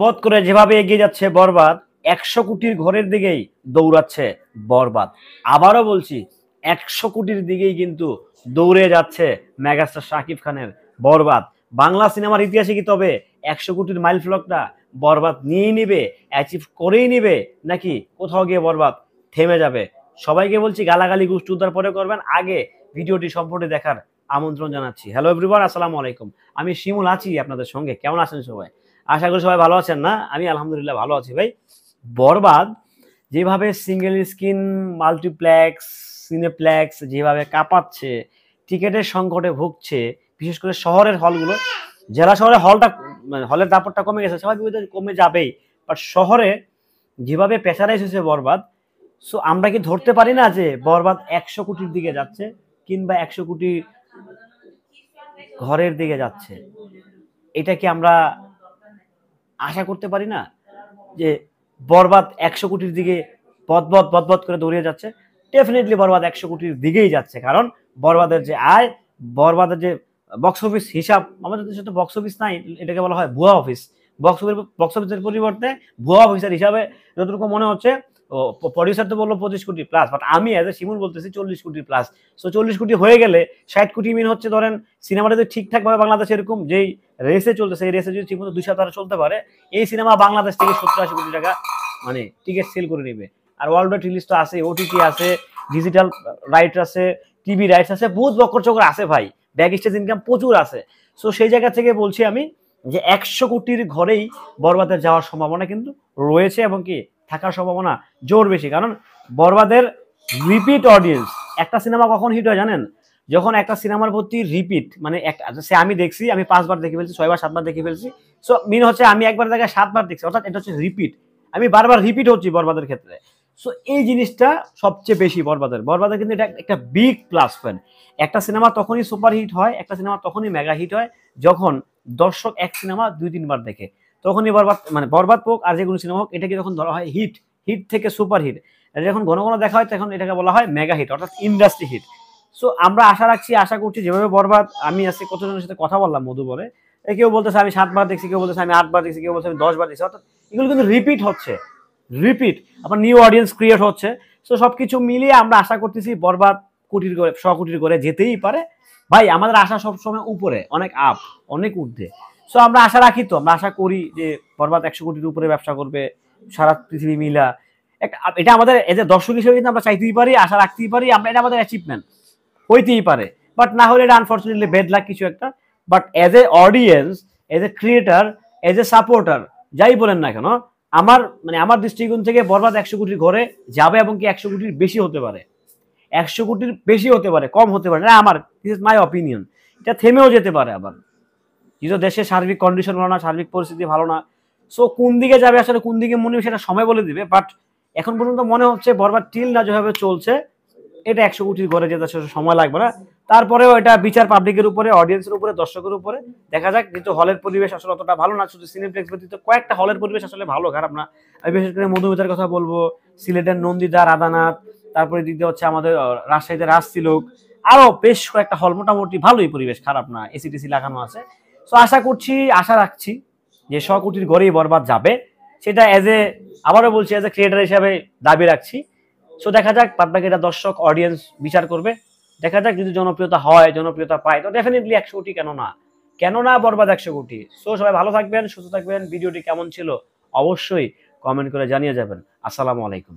বধ করে যেভাবে এগিয়ে যাচ্ছে বরবাদ, 100 কোটির ঘরের দিকেই দৌড়াচ্ছে বরবাদ। আবারও বলছি, 100 কোটির দিকেই কিন্তু দৌড়ে যাচ্ছে মেগাস্টার শাকিব খানের বরবাদ। বাংলা সিনেমার ইতিহাসে কি তবে 100 কোটির মাইল ফলকটা বরবাদ নিয়েই নিবে, অ্যাচিভ করেই নিবে, নাকি কোথাও গিয়ে বরবাদ থেমে যাবে? সবাইকে বলছি গালাগালি গুষ্টি উদ্ধার পরে করবেন, আগে ভিডিওটি সম্পূর্ণ দেখার আমন্ত্রণ জানাচ্ছি। হ্যালো এভরিওয়ান, আসসালামু আলাইকুম। আমি শিমুল আছি আপনাদের সঙ্গে। কেমন আছেন সবাই? আশা করি সবাই ভালো আছেন না? আমি আলহামদুলিল্লাহ ভালো আছি ভাই। বরবাদ যেভাবে সিঙ্গেল স্ক্রিন, মাল্টিপ্লেক্স, সিনেপ্লেক্স যেভাবে কাঁপাচ্ছে, টিকেটের সংকটে ভুগছে, বিশেষ করে শহরের হলগুলো, জেলা শহরে হলটা মানে হলের দাপটটা কমে গেছে, স্বাভাবিক কমে যাবেই, বাট শহরে যেভাবে প্রেসারাইজ হয়েছে বরবাদ, সো আমরা কি ধরতে পারি না যে বরবাদ 100 কোটির দিকে যাচ্ছে, কিংবা 100 কোটি ঘরের দিকে যাচ্ছে? এটা কি আমরা আশা করতে পারি না যে বরবাদ 100 কোটির দিকে বদবদ করে দৌড়িয়ে যাচ্ছে? ডেফিনেটলি বরবাদ 100 কোটির দিকেই যাচ্ছে, কারণ বরবাদের যে আয়, বরবাদের যে বক্স অফিস হিসাব, আমাদের দেশে তো বক্স অফিস নাই, এটাকে বলা হয় ভুয়া অফিস। বক্স অফিসের পরিবর্তে ভুয়া অফিসের হিসাবে যতটুকু মনে হচ্ছে, প্রডিউসার তো বললো 25 কোটি প্লাস, বাট আমি এজ এ শিমুল বলতেছি 40 কোটি প্লাস। সো 40 কোটি হয়ে গেলে 60 কোটি মিন হচ্ছে, ধরেন সিনেমাটা যদি ঠিকঠাক ভাবে বাংলাদেশে এরকম যেই রেসে চলতেছে, এই রেসে যদি ঠিকমতো 2 সপ্তাহ চলতে পারে, এই সিনেমা বাংলাদেশ থেকে 70-80 কোটি টাকা মানে টিকিট সেল করে নিবে। আর ওয়ার্ল্ড ওয়াইড রিলিজ তো আছে, ওটিটি আছে, ডিজিটাল রাইট আছে, টিভি রাইটস আছে, বহুত বকর চকর আছে ভাই, ব্যাক স্টেজ ইনকাম প্রচুর আছে। সো সেই জায়গা থেকে বলছি আমি যে 100 কোটির ঘরেই বরবাদের যাওয়ার সম্ভাবনা কিন্তু রয়েছে, এবং কি থাকার সম্ভাবনা জোর বেশি। কারণ বরবাদের রিপিট অডিয়েন্স, একটা সিনেমা কখন হিট হয় জানেন? যখন একটা সিনেমার প্রতি রিপিট, মানে সে আমি দেখছি, আমি 5 বার দেখে ফেলছি, 6 বার 7 বার দেখে ফেলছি, সো মিন হচ্ছে আমি একবার জায়গায় 7 বার দেখছি, অর্থাৎ এটা হচ্ছে রিপিট, আমি বারবার রিপিট হচ্ছি বরবাদের ক্ষেত্রে। সো এই জিনিসটা সবচেয়ে বেশি বরবাদের কিন্তু এটা একটা বিগ প্লাস পয়েন্ট। একটা সিনেমা তখনই সুপার হিট হয়, একটা সিনেমা তখনই মেগা হিট হয় যখন দর্শক এক সিনেমা 2-3 বার দেখে, তখনই বরবাদ, মানে বরবাদ হোক আর যে কোনো সিনেমা হোক, এটাকে যখন ধরা হয় হিট, হিট থেকে সুপার হিট, এটা যখন ঘন ঘন দেখা হয় তখন এটাকে বলা হয় মেগা হিট, অর্থাৎ ইন্ডাস্ট্রি হিট। সো আমরা আশা করছি যেভাবে বরবাদ, আমি আজকে কতজনের সাথে কথা বললাম মধুবরে, কেউ বলতেছে আমি 7 বার দেখছি, কেউ বলতেছে আমি 8 বার দেখছি, কেউ বলছে আমি 10 বার দেখছি, অর্থাৎ এগুলো কিন্তু রিপিট হচ্ছে, রিপিট আবার নিউ অডিয়েন্স ক্রিয়েট হচ্ছে। সো সবকিছু মিলিয়ে আমরা আশা করতেছি বরবাদ কোটির করে, 100 কোটির করে যেতেই পারে ভাই। আমাদের আশা সবসময় উপরে, অনেক আপ, অনেক ঊর্ধ্বে। সো আমরা আশা রাখি, তো আমরা আশা করি যে বরবাদ 100 কোটির উপরে ব্যবসা করবে সারা পৃথিবী মিলা। এটা আমাদের এজ এ দর্শক হিসেবে কিন্তু আমরা চাইতেই পারি, আশা রাখতেই পারি, আমরা এটা আমাদের অ্যাচিভমেন্ট হইতেই পারে। বাট না হলে এটা আনফর্চুনেটলি বেড লাক কিছু একটা। But as a audience, as a creator, as a supporter, যাই বলেন না কেন, আমার দৃষ্টিকোণ থেকে বরবাদ 100 কোটির ঘরে যাবে, এবং কি 100 কোটির বেশি হতে পারে, 100 কোটির বেশি হতে পারে, কম হতে পারে না, আমার দিস ইজ মাই অপিনিয়ন। এটা থেমেও যেতে পারে আবার, যেহেতু দেশের সার্বিক কন্ডিশন ভালো না, সার্বিক পরিস্থিতি ভালো না। সো কোন দিকে যাবে আসলে, কোন দিকে মনে হবে সেটা সময় বলে দিবে। বাট এখন পর্যন্ত মনে হচ্ছে বরবাদ টিল না যেভাবে চলছে, এটা 100 কোটির ঘরে যেতে সময় লাগবে না। তারপরেও এটা বিচার পাবলিকের উপরে, অডিয়েন্সের উপরে, দর্শকের উপরে, দেখা যাক। কিন্তু হলের পরিবেশ আসলে অতটা ভালো না, শুধু সিনেপ্লেক্স ব্যতীত কয়েকটা হলের পরিবেশ আসলে ভালো, খারাপ না। আমি বিশেষ করে মধুমিতার কথা বলবো, সিলেটের নন্দিতা, রাধানাথ, তারপরে দিক দিয়ে হচ্ছে আমাদের রাজশাহীতে রাজতিলক, আরো বেশ কয়েকটা হল মোটামুটি ভালোই পরিবেশ, খারাপ না, এসিটিসি লাগানো আছে। সো আশা রাখছি যে 100 কোটির ঘরেই বরবাদ যাবে, সেটা আবারও বলছি এজ এ ক্রিয়েটার হিসাবে দাবি রাখছি। সো দেখা যাক, বাদবাকি এটা দর্শক অডিয়েন্স বিচার করবে। দেখা যাক, যদি জনপ্রিয়তা হয়, জনপ্রিয়তা পায়, তো ডেফিনেটলি 100 কোটি কেন না বরবাদ 100 কোটি। সো সবাই ভালো থাকবেন, সুস্থ থাকবেন। ভিডিওটি কেমন ছিল অবশ্যই কমেন্ট করে জানিয়ে যাবেন। আসসালামু আলাইকুম।